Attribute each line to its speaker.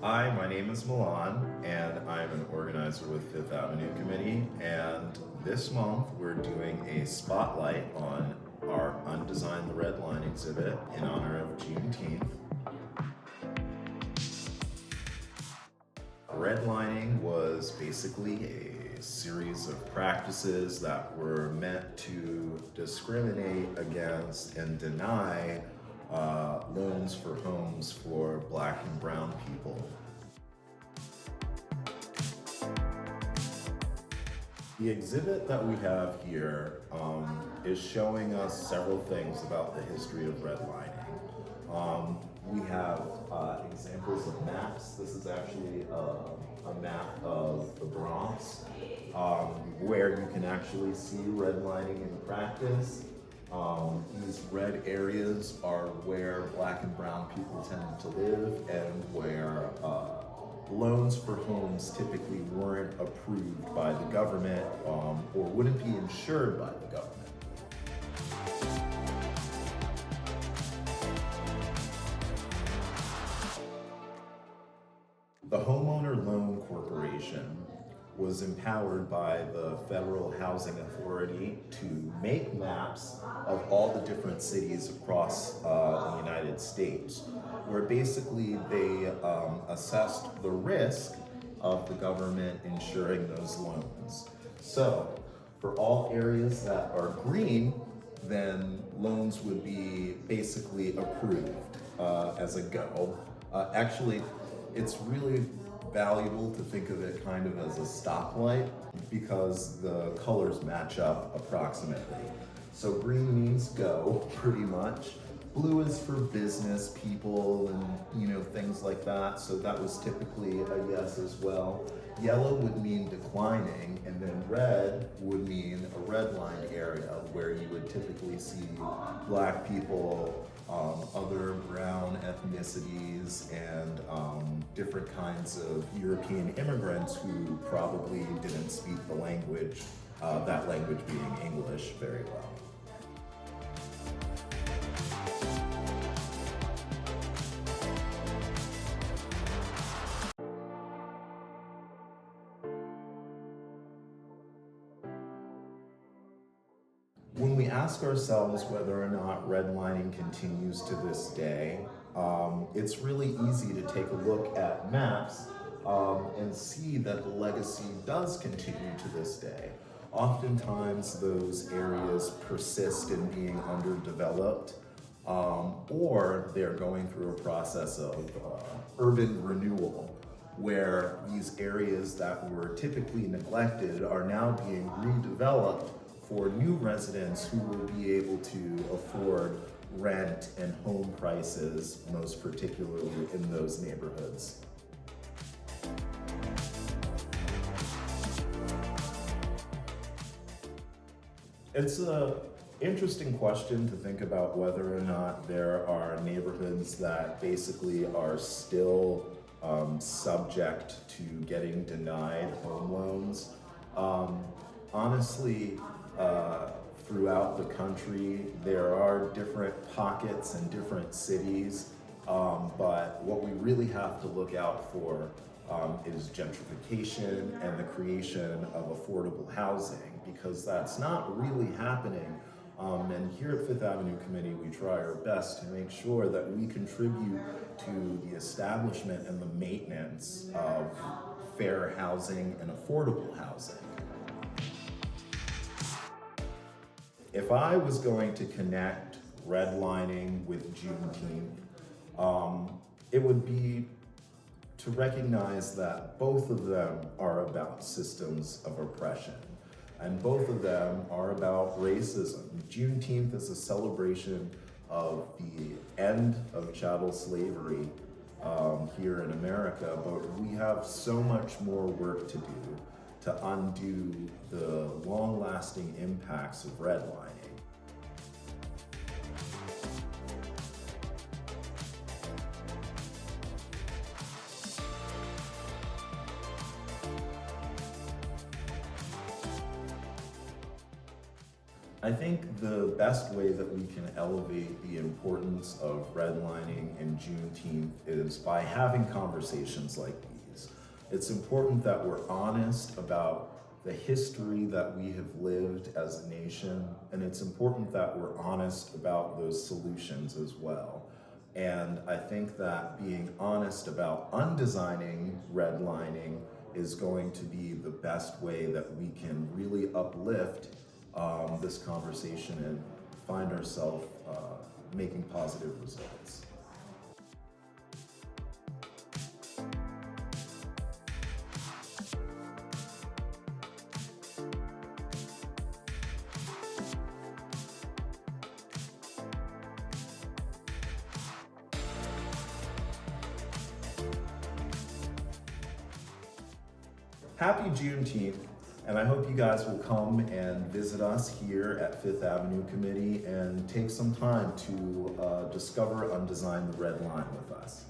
Speaker 1: Hi, my name is Milan, and I'm an organizer with Fifth Avenue Committee. And this month, we're doing a spotlight on our Undesign the Redline exhibit in honor of Juneteenth. Redlining was basically a series of practices that were meant to discriminate against and deny loans for homes for Black and brown people. The exhibit that we have here is showing us several things about the history of redlining. We have examples of maps. This is actually a map of the Bronx, where you can actually see redlining in practice. These red areas are where Black and brown people tended to live and where loans for homes typically weren't approved by the government or wouldn't be insured by the government. The Homeowner Loan Corporation was empowered by the Federal Housing Authority to make maps of all the different cities across the United States, where basically they assessed the risk of the government insuring those loans. So, for all areas that are green, then loans would be basically approved as a go. Actually, it's really valuable to think of it kind of as a stoplight because the colors match up approximately. So green means go, pretty much. Blue is for business people and things like that. So that was typically a yes as well. Yellow would mean declining, and then red would mean a redlined area where you would typically see Black people, other brown ethnicities, and different kinds of European immigrants who probably didn't speak the language, that language being English, very well. When we ask ourselves whether or not redlining continues to this day, it's really easy to take a look at maps and see that the legacy does continue to this day. Oftentimes, those areas persist in being underdeveloped, or they're going through a process of urban renewal, where these areas that were typically neglected are now being redeveloped for new residents who will be able to afford rent and home prices, most particularly in those neighborhoods. It's an interesting question to think about whether or not there are neighborhoods that basically are still subject to getting denied home loans. Honestly, throughout the country, there are different pockets and different cities, but what we really have to look out for is gentrification and the creation of affordable housing, because that's not really happening. And here at Fifth Avenue Committee, we try our best to make sure that we contribute to the establishment and the maintenance of fair housing and affordable housing. If I was going to connect redlining with Juneteenth, it would be to recognize that both of them are about systems of oppression, and both of them are about racism. Juneteenth is a celebration of the end of chattel slavery here in America, but we have so much more work to do to undo the long-lasting impacts of redlining. I think the best way that we can elevate the importance of redlining and Juneteenth is by having conversations like these. It's important that we're honest about the history that we have lived as a nation, and it's important that we're honest about those solutions as well. And I think that being honest about undesigning redlining is going to be the best way that we can really uplift this conversation and find ourselves making positive results. Happy Juneteenth, and I hope you guys will come and visit us here at Fifth Avenue Committee and take some time to discover Undesign the Redline with us.